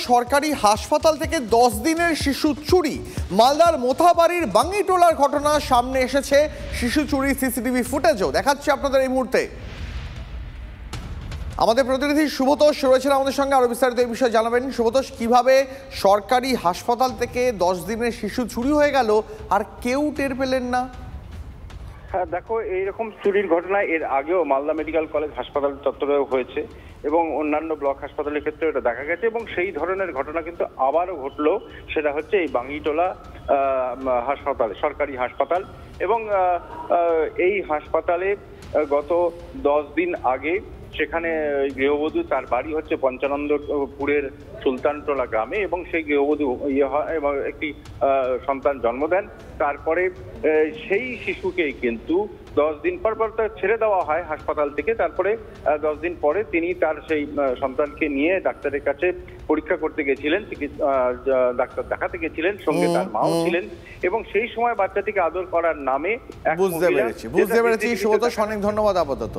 সরকারি হাসপাতাল থেকে 10 দিনের শিশু চুরি। মালদার মোথাবাড়ির বাঙ্গিটোলার ঘটনা সামনে এসেছে। শিশু চুরি সিসিটিভি ফুটেজও দেখাচ্ছি আপনাদের এই মুহূর্তে। আমাদের প্রতিনিধি সুব্রতোষ রয়েছেন আমাদের সঙ্গে, আরো বিস্তারিত এই বিষয়ে জানাবেন। সুব্রতোষ, কিভাবে সরকারি হাসপাতাল থেকে 10 দিনের শিশু চুরি হয়ে গেল আর কেউ টের পেলেন না? হ্যাঁ, দেখো, এইরকম চুরির ঘটনা এর আগেও মালদা মেডিকেল কলেজ হাসপাতাল চত্বরেও হয়েছে এবং অন্যান্য ব্লক হাসপাতালের ক্ষেত্রে এটা দেখা গেছে এবং সেই ধরনের ঘটনা কিন্তু আবারও ঘটলো। সেটা হচ্ছে এই বাঙ্গিটোলা হাসপাতালে, সরকারি হাসপাতাল। এবং এই হাসপাতালে গত 10 দিন আগে সেখানে গৃহবধূ, তার বাড়ি হচ্ছে পঞ্চানন্দপুরের সুলতানটোলা গ্রামে, এবং সেই গৃহবধূ এবং একটি সন্তান জন্ম দেন। তারপরে সেই শিশুকেই কিন্তু 10 দিন পর ছেড়ে দেওয়া হয় হাসপাতাল থেকে। তারপরে 10 দিন পরে তিনি তার সেই সন্তানকে নিয়ে ডাক্তারের কাছে পরীক্ষা করতে গেছিলেন, ডাক্তার দেখাতে গেছিলেন, সঙ্গে তার মাও ছিলেন। এবং সেই সময় বাচ্চাটিকে আদর করার নামে বুঝতে পেরেছি। সুব্রতোষ, অনেক ধন্যবাদ আপাতত।